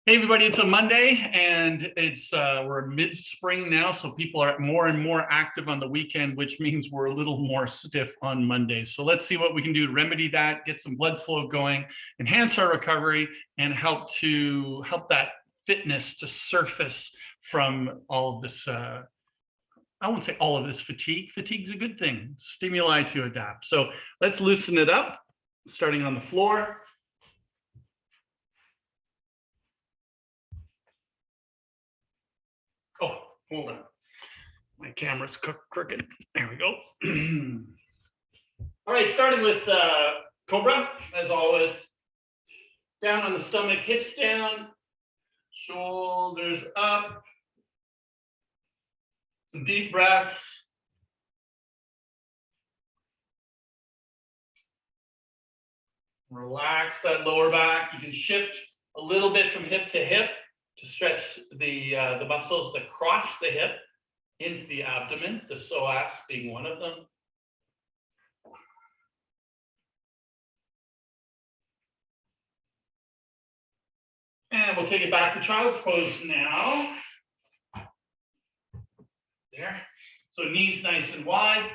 Hey everybody, it's a Monday and we're mid-spring now, so people are more and more active on the weekend, which means we're a little more stiff on Mondays. So let's see what we can do to remedy that, get some blood flow going, enhance our recovery, and help that fitness to surface from all of this. I won't say all of this fatigue. Fatigue's a good thing. Stimuli to adapt. So let's loosen it up, starting on the floor. Oh, hold on. My camera's crooked. There we go. All right, starting with Cobra, as always. Down on the stomach, hips down, shoulders up. Some deep breaths. Relax that lower back. You can shift a little bit from hip to hip to stretch the muscles that cross the hip into the abdomen, the psoas being one of them. And we'll take it back to child's pose now. There. So knees nice and wide,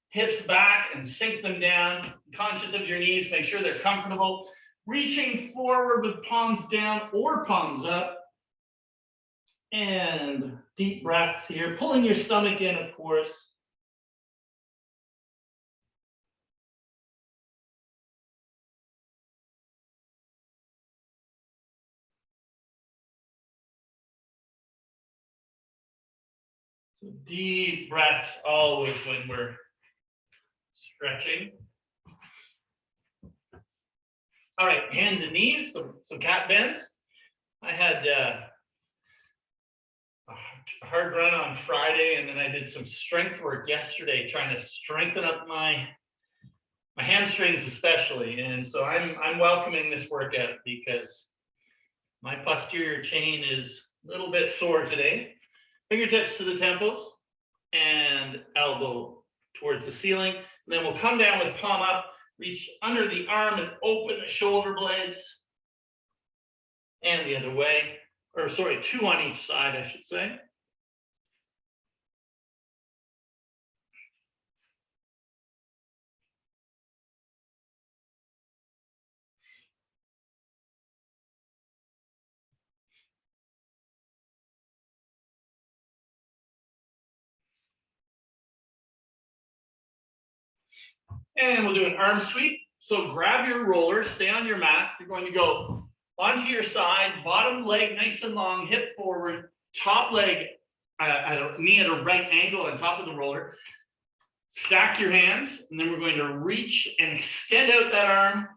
hips back and sink them down. Conscious of your knees, make sure they're comfortable. Reaching forward with palms down or palms up. And deep breaths here, pulling your stomach in, of course. So deep breaths always when we're stretching. All right, hands and knees, some cat bends. I had a hard run on Friday, and then I did some strength work yesterday, trying to strengthen up my hamstrings especially. And so I'm welcoming this workout because my posterior chain is a little bit sore today. Fingertips to the temples and elbow towards the ceiling. And then we'll come down with palm up, reach under the arm and open the shoulder blades. And the other way, or sorry, two on each side, I should say. And we'll do an arm sweep. So grab your roller, stay on your mat. You're going to go onto your side, bottom leg nice and long, hip forward, top leg knee at a right angle on top of the roller. Stack your hands, and then we're going to reach and extend out that arm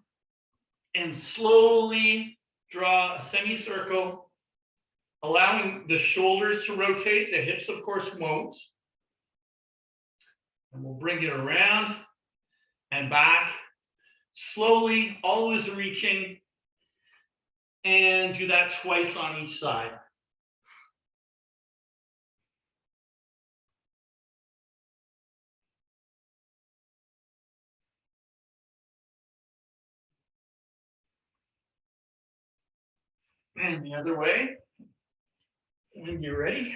and slowly draw a semicircle, allowing the shoulders to rotate. The hips, of course, won't. And we'll bring it around and back, slowly, always reaching, and do that twice on each side. And the other way, when you're ready.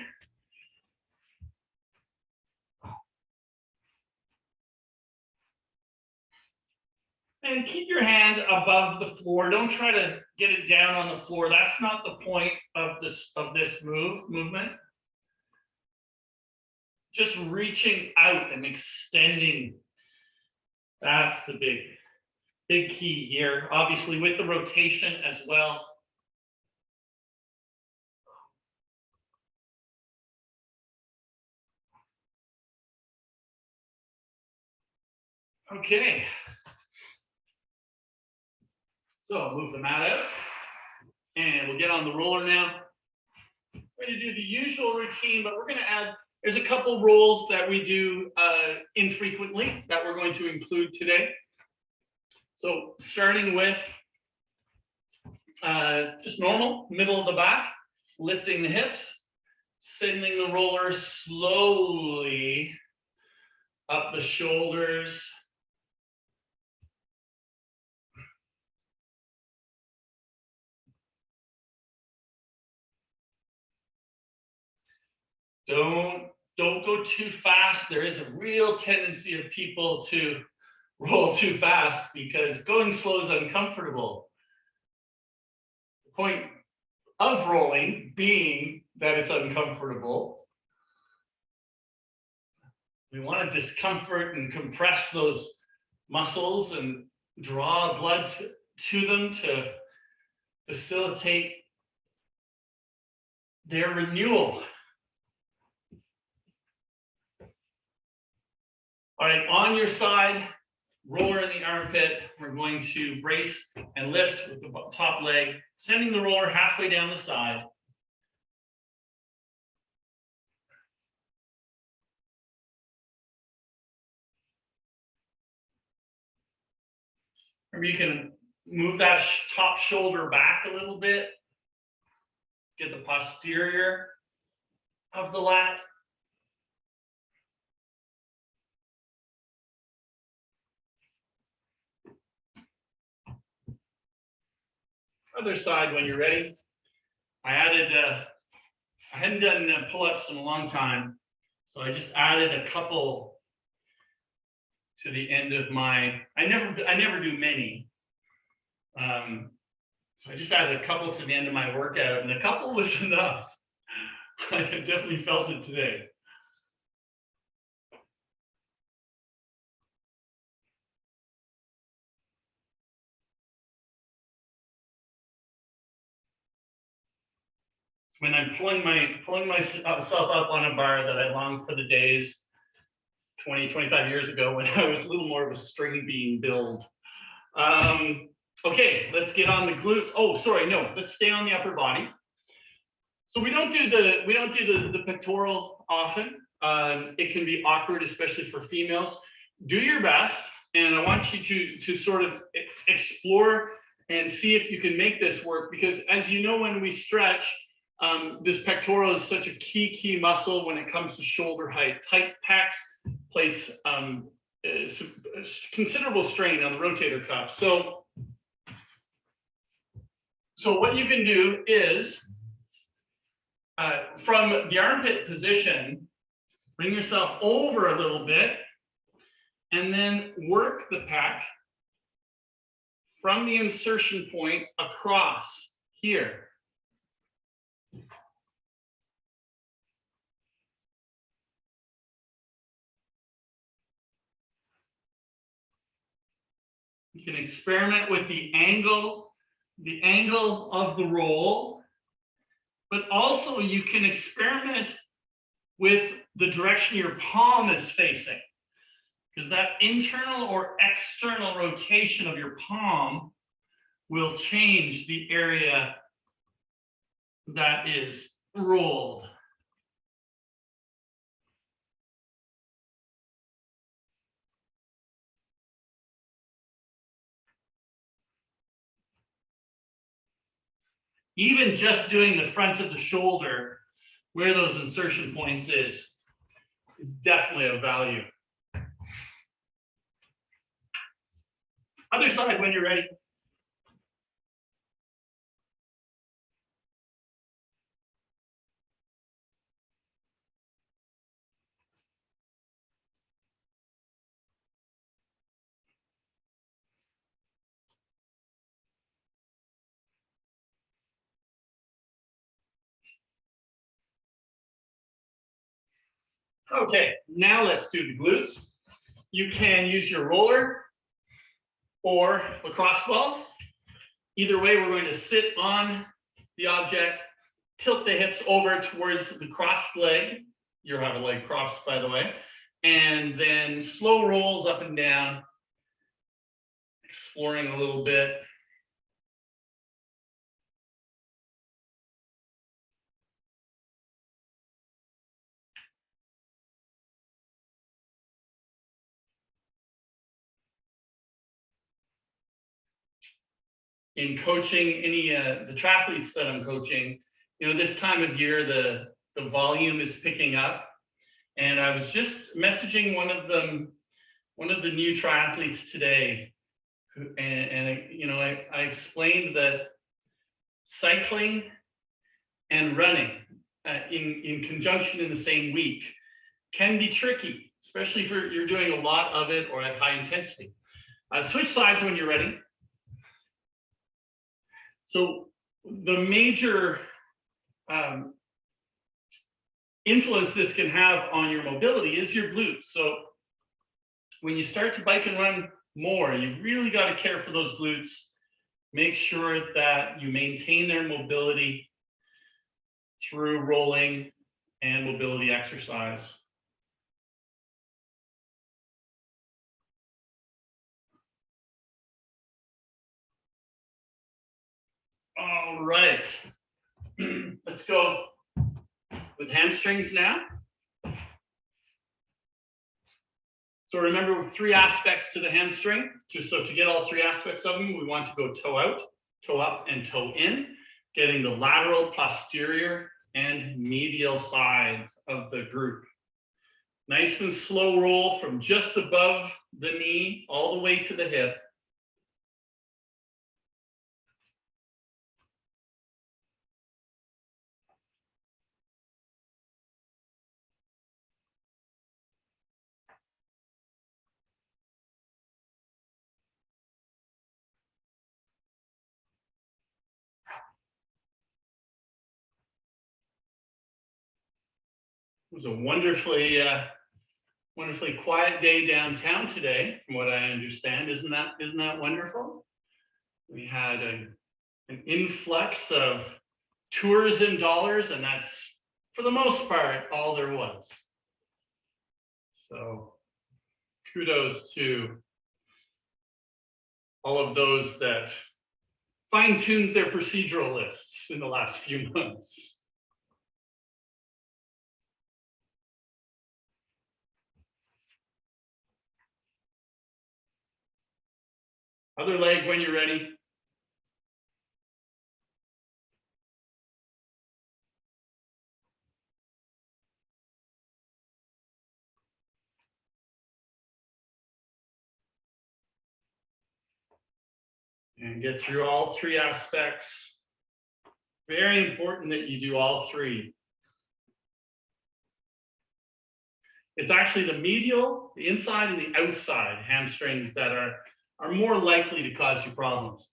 And keep your hand above the floor. Don't try to get it down on the floor. That's not the point of this movement. Just reaching out and extending. That's the big key here. Obviously with the rotation as well. Okay. So move the mat out, and we'll get on the roller now. We're going to do the usual routine, but we're going to add, there's a couple rolls that we do infrequently that we're going to include today. So starting with just normal, middle of the back, lifting the hips, sending the roller slowly up the shoulders. Don't go too fast. There is a real tendency of people to roll too fast because going slow is uncomfortable. The point of rolling being that it's uncomfortable. We want to discomfort and compress those muscles and draw blood to them to facilitate their renewal. All right, on your side, roller in the armpit. We're going to brace and lift with the top leg, sending the roller halfway down the side. Remember, you can move that top shoulder back a little bit, get the posterior of the lat. Other side when you're ready. I hadn't done pull-ups in a long time, so I just added a couple to the end of my, I never do many. So I just added a couple to the end of my workout, and a couple was enough. I definitely felt it today. When I'm pulling myself up on a bar that I longed for the days 20, 25 years ago when I was a little more of a string bean build. Okay, let's get on the glutes. Oh, sorry, no, let's stay on the upper body. So we don't do the pectoral often. It can be awkward, especially for females. Do your best, and I want you to sort of explore and see if you can make this work, because as you know, when we stretch, this pectoral is such a key muscle when it comes to shoulder height. Tight pecs place considerable strain on the rotator cuff. So what you can do is, from the armpit position, bring yourself over a little bit and then work the pec from the insertion point across here. You can experiment with the angle of the roll, but also you can experiment with the direction your palm is facing, because that internal or external rotation of your palm will change the area that is rolled. Even just doing the front of the shoulder, where those insertion points is definitely of value. Other side when you're ready. Okay, now let's do the glutes. You can use your roller or lacrosse ball. Either way, we're going to sit on the object, tilt the hips over towards the crossed leg. You have a leg crossed, by the way. And then slow rolls up and down, exploring a little bit. In coaching the triathletes that I'm coaching, you know, this time of year, the volume is picking up. And I was just messaging one of the new triathletes today. And you know, I explained that cycling and running in conjunction in the same week can be tricky, especially if you're doing a lot of it or at high intensity. Switch sides when you're ready. So the major influence this can have on your mobility is your glutes. So when you start to bike and run more, you really got to care for those glutes. Make sure that you maintain their mobility through rolling and mobility exercise. All right, let's go with hamstrings now. So remember 3 aspects to the hamstring. So to get all 3 aspects of them, we want to go toe out, toe up, and toe in, getting the lateral, posterior, and medial sides of the group. Nice and slow roll from just above the knee all the way to the hip. It was a wonderfully quiet day downtown today, from what I understand. Isn't that wonderful? We had an influx of tourism dollars, and that's for the most part all there was. So kudos to all of those that fine-tuned their procedural lists in the last few months. Other leg when you're ready. And get through all 3 aspects. Very important that you do all 3. It's actually the medial, the inside, and the outside hamstrings that are more likely to cause you problems.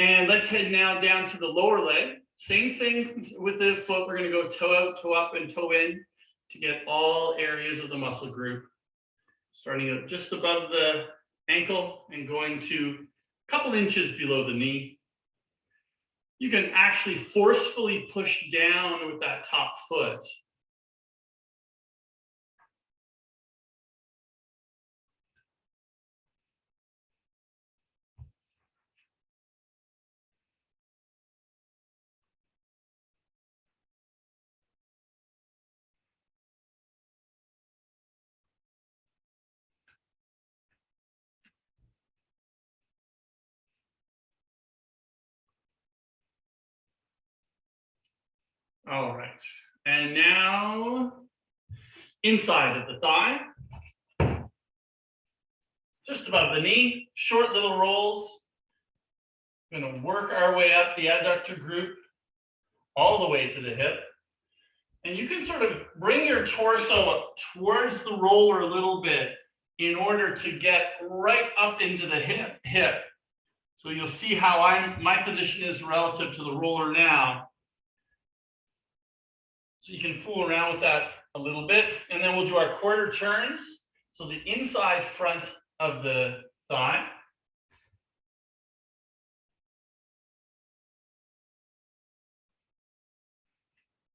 And let's head now down to the lower leg. Same thing with the foot. We're going to go toe out, toe up, and toe in to get all areas of the muscle group. Starting just above the ankle and going to a couple inches below the knee. You can actually forcefully push down with that top foot. All right, and now inside of the thigh, just above the knee, short little rolls. We're going to work our way up the adductor group all the way to the hip. And you can sort of bring your torso up towards the roller a little bit in order to get right up into the hip. So you'll see how my position is relative to the roller now. So you can fool around with that a little bit, and then we'll do our quarter turns. So the inside front of the thigh.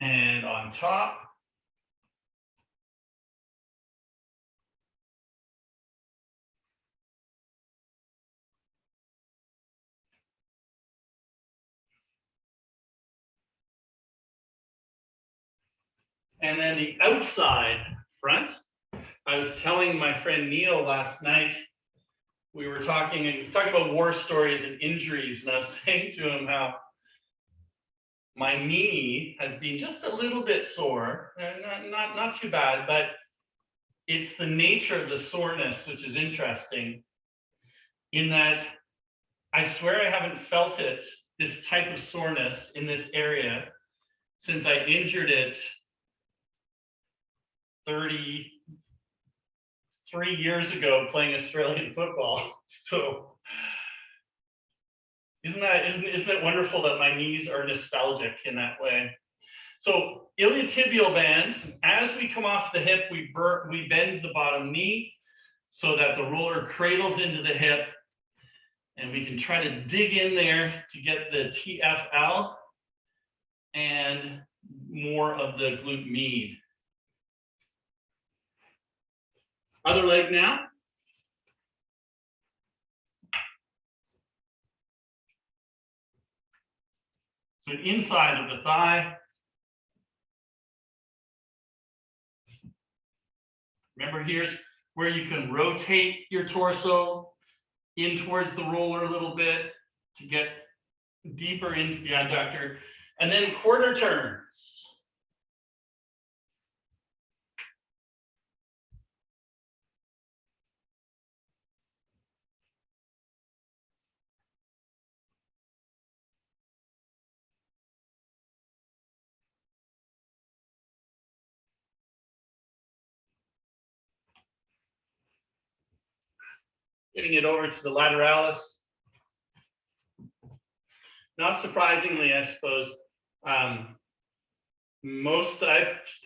And on top. And then the outside front. I was telling my friend Neil last night, we were talking about war stories and injuries, and I was saying to him how my knee has been just a little bit sore, not too bad, but it's the nature of the soreness which is interesting, in that I swear I haven't felt this type of soreness in this area since I injured it 33 years ago playing Australian football. So isn't it wonderful that my knees are nostalgic in that way? So iliotibial band, as we come off the hip, we bend the bottom knee so that the roller cradles into the hip, and we can try to dig in there to get the TFL and more of the glute med. Other leg now. So inside of the thigh. Remember, here's where you can rotate your torso in towards the roller a little bit to get deeper into the adductor, and then quarter turns. Getting it over to the lateralis. Not surprisingly, I suppose, I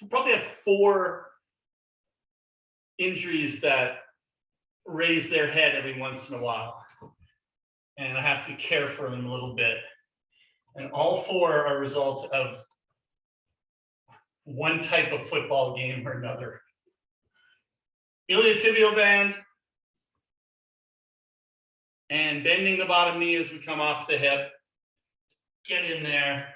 probably have 4 injuries that raise their head every once in a while. And I have to care for them a little bit. And all 4 are a result of one type of football game or another. Iliotibial band. And bending the bottom knee as we come off the hip. Get in there.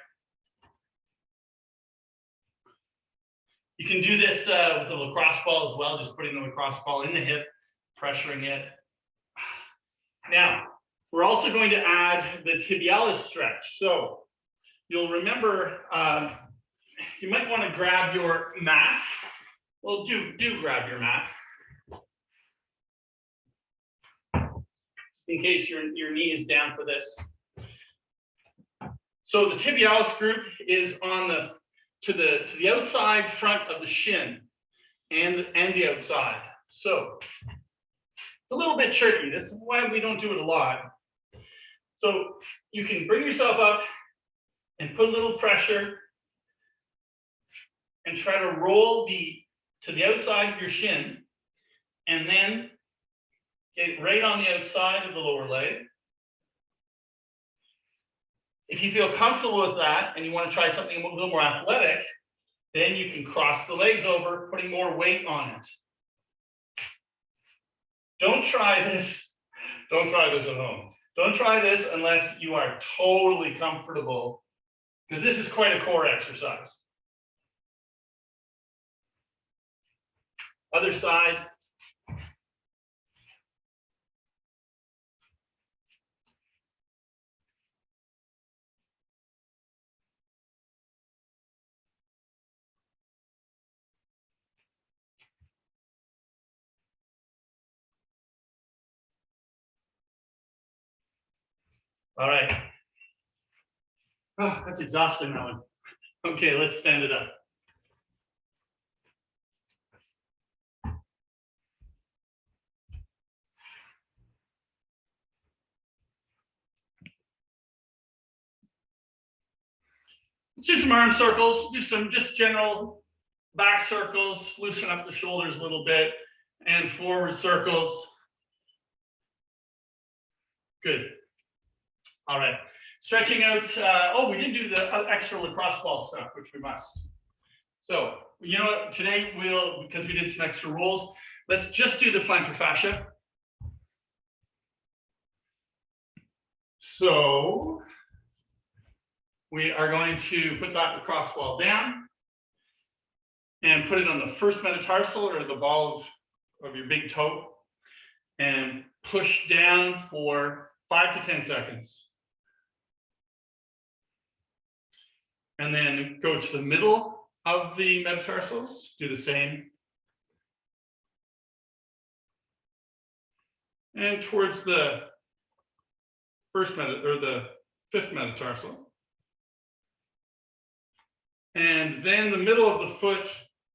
You can do this with the lacrosse ball as well, just putting the lacrosse ball in the hip, pressuring it. Now, we're also going to add the tibialis stretch. So you'll remember, you might want to grab your mat. Well, do grab your mat. In case your knee is down for this. So the tibialis group is on to the outside front of the shin and the outside. So it's a little bit tricky. This is why we don't do it a lot. So you can bring yourself up and put a little pressure and try to roll to the outside of your shin, and then get right on the outside of the lower leg. If you feel comfortable with that and you want to try something a little more athletic, then you can cross the legs over, putting more weight on it. Don't try this. Don't try this at home. Don't try this unless you are totally comfortable, because this is quite a core exercise. Other side. All right. Oh, that's exhausting, that one. Okay, let's stand it up. Let's do some arm circles, do some just general back circles, loosen up the shoulders a little bit, and forward circles. Good. All right. Stretching out. Oh, we didn't do the extra lacrosse ball stuff, which we must. So, you know what? Today because we did some extra rolls, let's just do the plantar fascia. So, we are going to put that lacrosse ball down and put it on the first metatarsal, or the ball of your big toe, and push down for 5 to 10 seconds. And then go to the middle of the metatarsals, do the same. And towards the the 5th metatarsal. And then the middle of the foot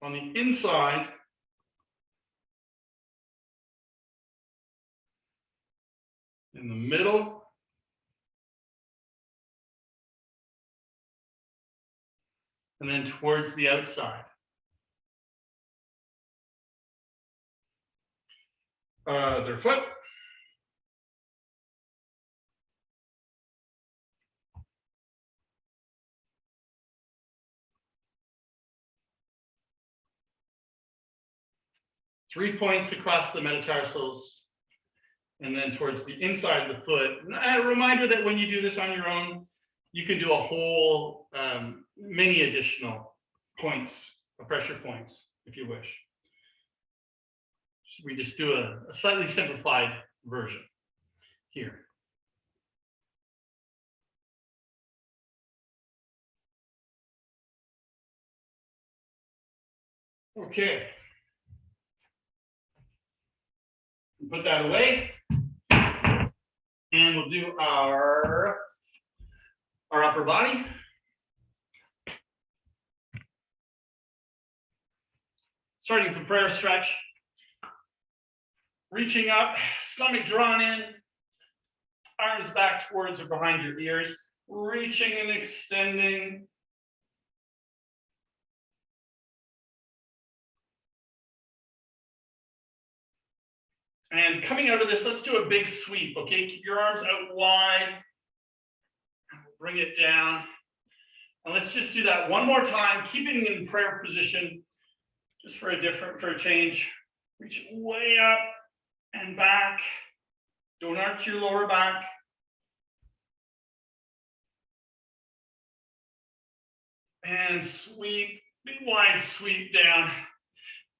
on the inside. In the middle. And then towards the outside. Their foot. Three points across the metatarsals, and then towards the inside of the foot. And a reminder that when you do this on your own, you can do a whole, many additional points, pressure points, if you wish. We just do a slightly simplified version here. Okay. Put that away. And we'll do our upper body. Starting with the prayer stretch. Reaching up, stomach drawn in, arms back towards or behind your ears, reaching and extending. And coming out of this, let's do a big sweep, okay? Keep your arms out wide. Bring it down. And let's just do that one more time, keeping in prayer position, just for a change. Reach way up and back. Don't arch your lower back. And sweep, big wide sweep down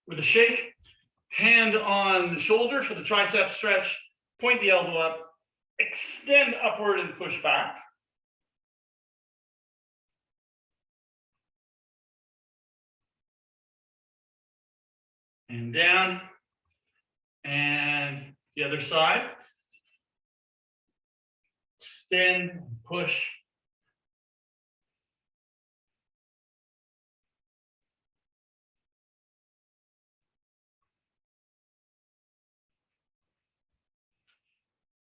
with a shake. Hand on the shoulder for the tricep stretch. Point the elbow up. Extend upward and push back. And down. And the other side. Extend, push.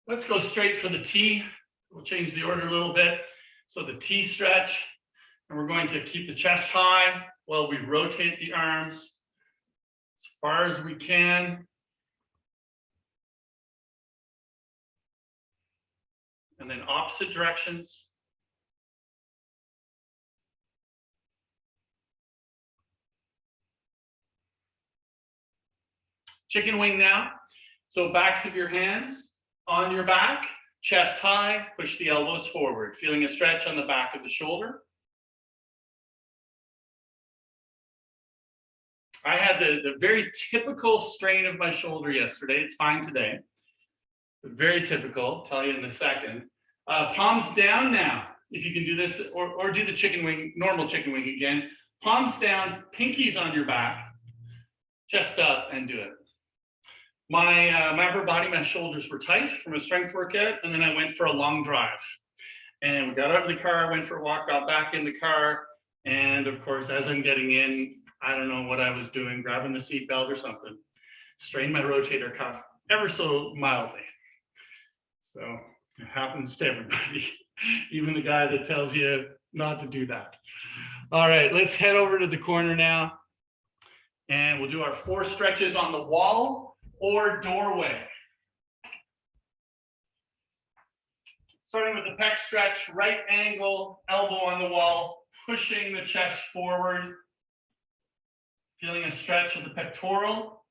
Let's go straight for the T. We'll change the order a little bit. So the T stretch, and we're going to keep the chest high while we rotate the arms as far as we can. And then opposite directions. Chicken wing now. So backs of your hands on your back, chest high, push the elbows forward, feeling a stretch on the back of the shoulder. I had the very typical strain of my shoulder yesterday. It's fine today, but very typical. I'll tell you in a second. Palms down now, if you can do this, or do the chicken wing, normal chicken wing again. Palms down, pinkies on your back, chest up, and do it. My upper body, my shoulders were tight from a strength workout, and then I went for a long drive. And we got out of the car, went for a walk, got back in the car, and of course, as I'm getting in, I don't know what I was doing, grabbing the seat belt or something, strained my rotator cuff ever so mildly. So it happens to everybody, even the guy that tells you not to do that. All right, let's head over to the corner now, and we'll do our 4 stretches on the wall or doorway. Starting with the pec stretch, right angle, elbow on the wall, pushing the chest forward, feeling a stretch of the pectoral.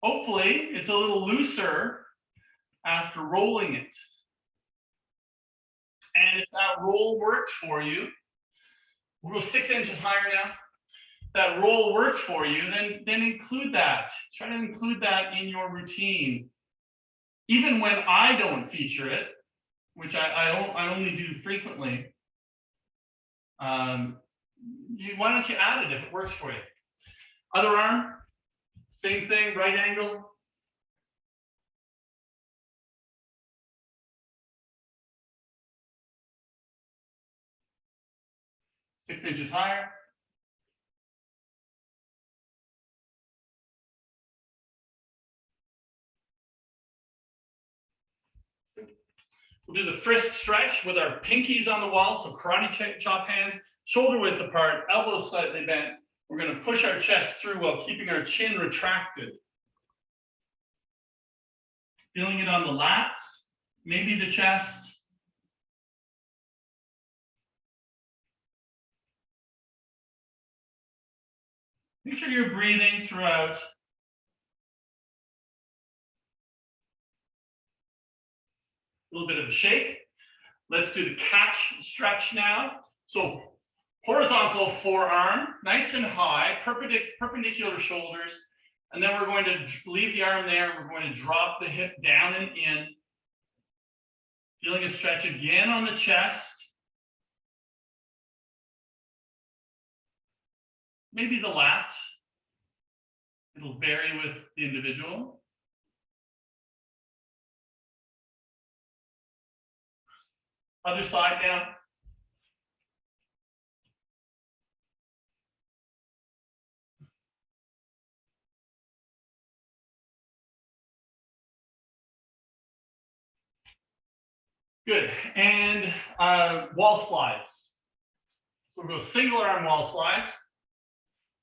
Hopefully, it's a little looser after rolling it. And if that roll worked for you, we'll go 6 inches higher now. That roll works for you, then include that. Try to include that in your routine. Even when I don't feature it, which I only do frequently, why don't you add it if it works for you? Other arm, same thing, right angle. 6 inches higher. We'll do the frisk stretch with our pinkies on the wall, so karate chop hands, shoulder width apart, elbows slightly bent. We're going to push our chest through while keeping our chin retracted. Feeling it on the lats, maybe the chest. Make sure you're breathing throughout. A little bit of a shake. Let's do the catch stretch now. So horizontal forearm, nice and high, perpendicular shoulders. And then we're going to leave the arm there. We're going to drop the hip down and in. Feeling a stretch again on the chest. Maybe the lats. It'll vary with the individual. Other side now. Good. And wall slides. So we'll go single arm wall slides.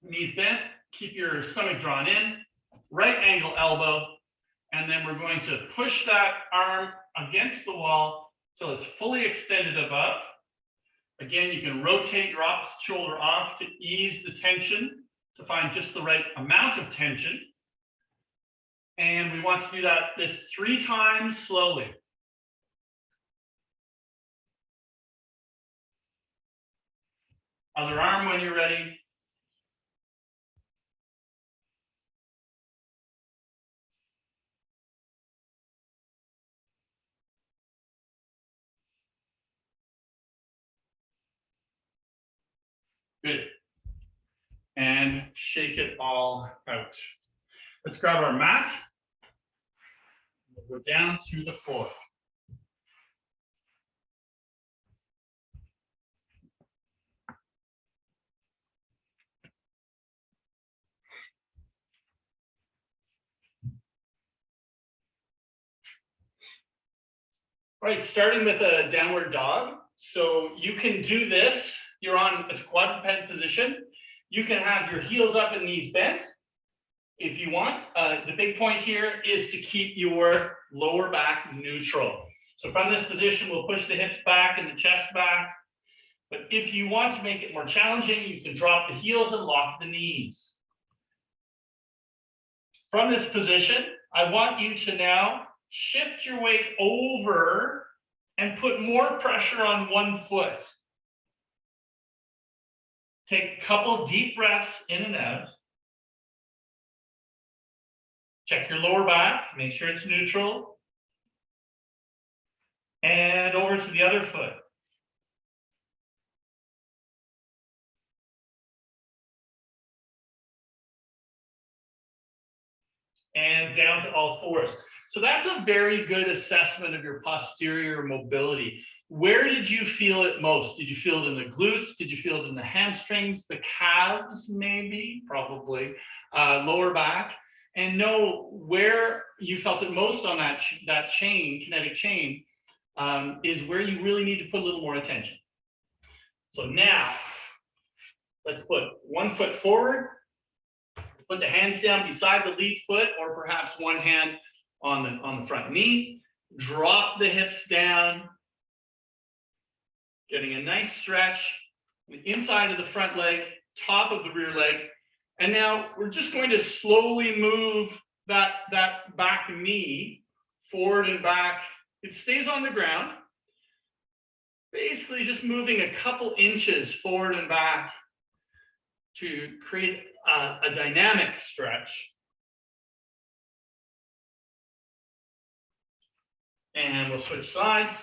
Knees bent. Keep your stomach drawn in. Right angle elbow. And then we're going to push that arm against the wall till it's fully extended above. Again, you can rotate your opposite shoulder off to ease the tension, to find just the right amount of tension. And we want to do this 3 times slowly. Other arm when you're ready. Good. And shake it all out. Let's grab our mat. We'll go down to the floor. All right, starting with a downward dog. So you can do this. You're on a quadruped position. You can have your heels up and knees bent if you want. The big point here is to keep your lower back neutral. So from this position, we'll push the hips back and the chest back. But if you want to make it more challenging, you can drop the heels and lock the knees. From this position, I want you to now shift your weight over and put more pressure on one foot. Take a couple deep breaths in and out. Check your lower back, make sure it's neutral. And over to the other foot. And down to all fours. So that's a very good assessment of your posterior mobility. Where did you feel it most? Did you feel it in the glutes? Did you feel it in the hamstrings, the calves, maybe, probably, lower back? And know where you felt it most on that chain, kinetic chain, is where you really need to put a little more attention. So now, let's put one foot forward, put the hands down beside the lead foot, or perhaps one hand on the front knee. Drop the hips down, getting a nice stretch, the inside of the front leg, top of the rear leg. And now we're just going to slowly move that back knee forward and back. It stays on the ground. Basically just moving a couple inches forward and back to create a dynamic stretch. And we'll switch sides.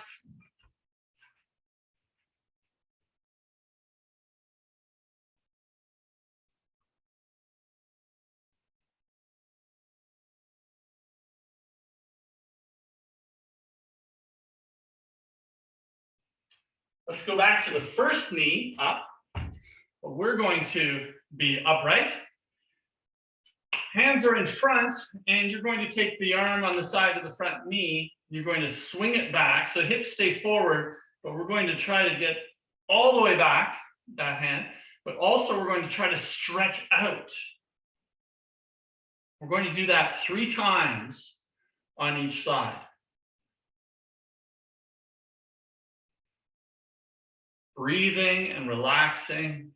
Let's go back to the first knee up. but we're going to be upright. Hands are in front, and you're going to take the arm on the side of the front knee. You're going to swing it back, so hips stay forward, but we're going to try to get all the way back, that hand, but also we're going to try to stretch out. We're going to do that 3 times on each side. Breathing and relaxing.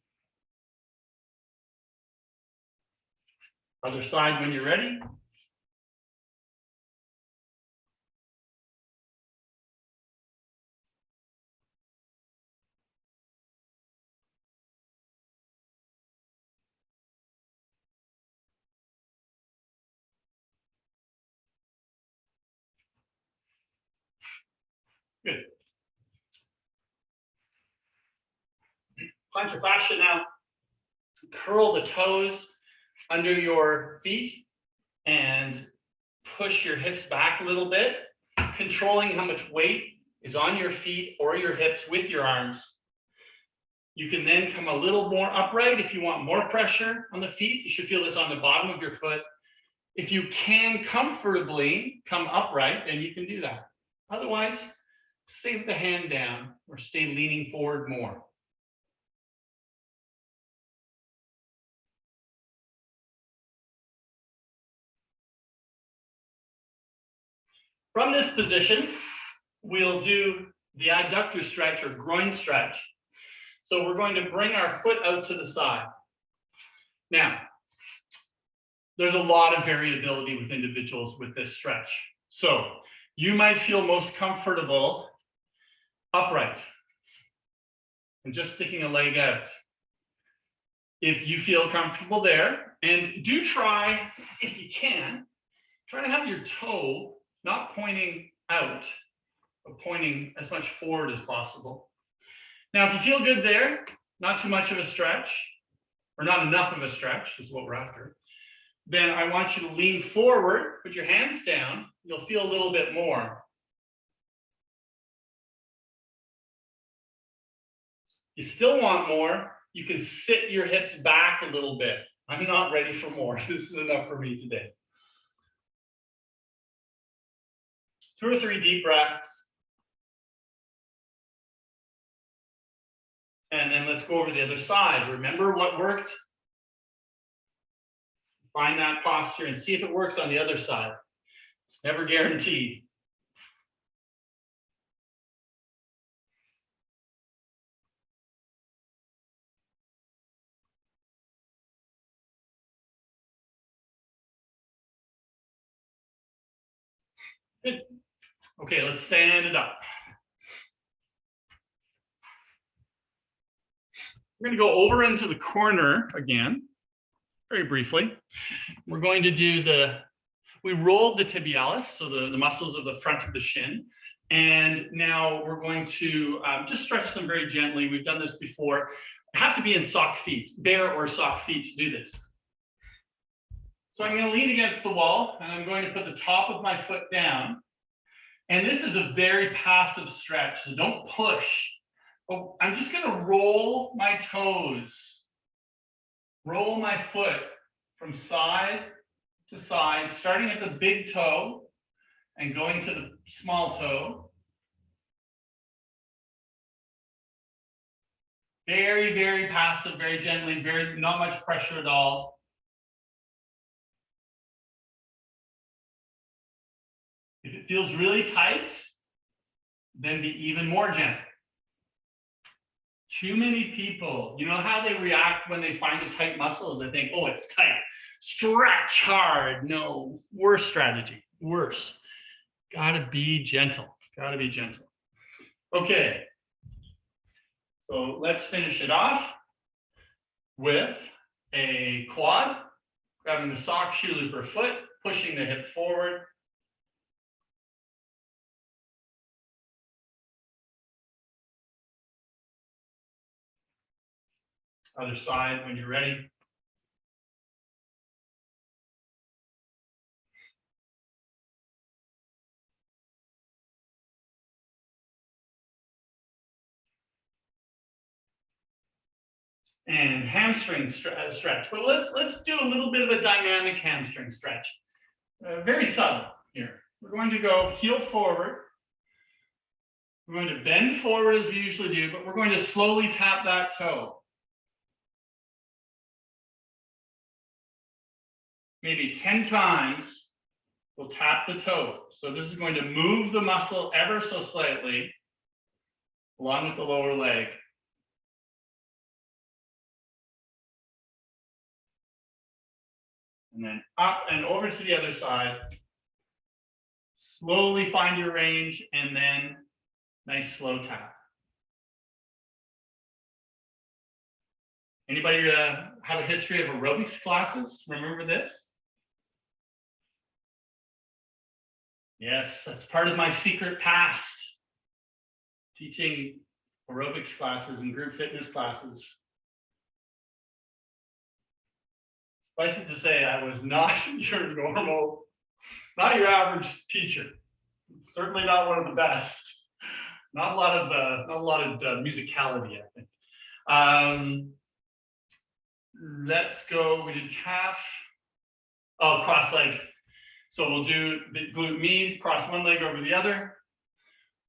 Other side when you're ready. Good. Plantar fascia now. Curl the toes under your feet and push your hips back a little bit, controlling how much weight is on your feet or your hips with your arms. You can then come a little more upright if you want more pressure on the feet. You should feel this on the bottom of your foot. If you can comfortably come upright, then you can do that. Otherwise, stay with the hand down or stay leaning forward more. From this position, we'll do the adductor stretch or groin stretch. So we're going to bring our foot out to the side. Now, there's a lot of variability with individuals with this stretch. So you might feel most comfortable upright and just sticking a leg out. If you feel comfortable there, and do try, if you can, try to have your toe not pointing out, but pointing as much forward as possible. Now, if you feel good there, not too much of a stretch, or not enough of a stretch is what we're after, then I want you to lean forward, put your hands down, you'll feel a little bit more. You still want more, you can sit your hips back a little bit. I'm not ready for more. This is enough for me today. 2 or 3 deep breaths. And then let's go over the other side. Remember what worked? Find that posture and see if it works on the other side. It's never guaranteed. Good. Okay, let's stand it up. We're going to go over into the corner again, very briefly. We're going to do we rolled the tibialis, so the muscles of the front of the shin. And now we're going to just stretch them very gently. We've done this before. You have to be in sock feet, bare or sock feet to do this. So I'm going to lean against the wall and I'm going to put the top of my foot down. And this is a very passive stretch, so don't push. Oh, I'm just going to roll my toes, roll my foot from side to side, starting at the big toe and going to the small toe. Very, very passive, very gently, not much pressure at all. If it feels really tight, then be even more gentle. Too many people, you know how they react when they find a tight muscle is they think, oh, it's tight. Stretch hard. No, worse strategy, worse. Gotta be gentle, gotta be gentle. Okay, so let's finish it off with a quad, grabbing the sock shoe looper foot, pushing the hip forward. Other side when you're ready. and hamstring stretch. But let's do a little bit of a dynamic hamstring stretch. Very subtle here. We're going to go heel forward. We're going to bend forward as we usually do, but we're going to slowly tap that toe. Maybe 10 times, we'll tap the toe. So this is going to move the muscle ever so slightly along with the lower leg. And then up and over to the other side. Slowly find your range and then nice slow tap. Anybody have a history of aerobics classes? Remember this? Yes, that's part of my secret past. Teaching aerobics classes and group fitness classes. Suffice it to say, I was not your normal, not your average teacher. Certainly not one of the best. Not a lot of musicality, I think. Let's go. We did calf. Oh, cross leg. So we'll do the glute med, cross one leg over the other,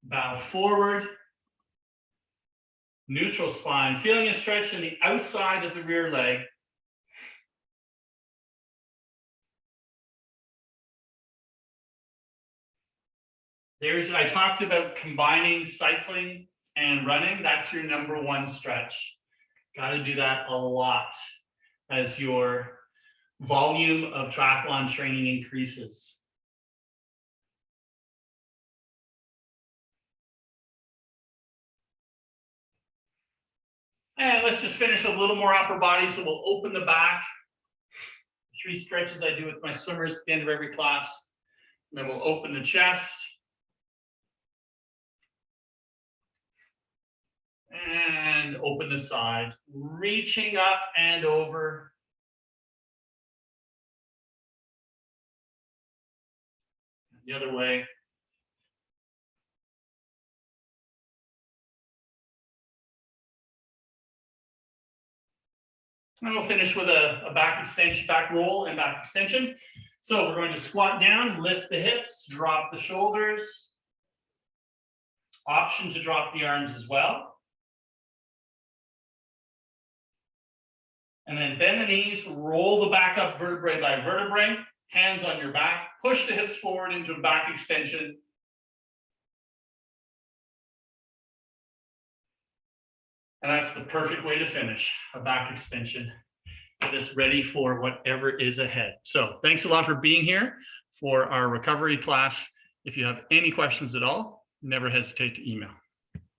bow forward, neutral spine, feeling a stretch in the outside of the rear leg. I talked about combining cycling and running. That's your number one stretch. Got to do that a lot as your volume of triathlon training increases. And let's just finish a little more upper body. So we'll open the back. 3 stretches I do with my swimmers at the end of every class. And then we'll open the chest. And open the side, reaching up and over. The other way. And we'll finish with a back extension, back roll and back extension. So we're going to squat down, lift the hips, drop the shoulders. Option to drop the arms as well. And then bend the knees, roll the back up vertebrae by vertebrae, hands on your back, push the hips forward into a back extension. And that's the perfect way to finish a back extension. Get us ready for whatever is ahead. So thanks a lot for being here for our recovery class. If you have any questions at all, never hesitate to email.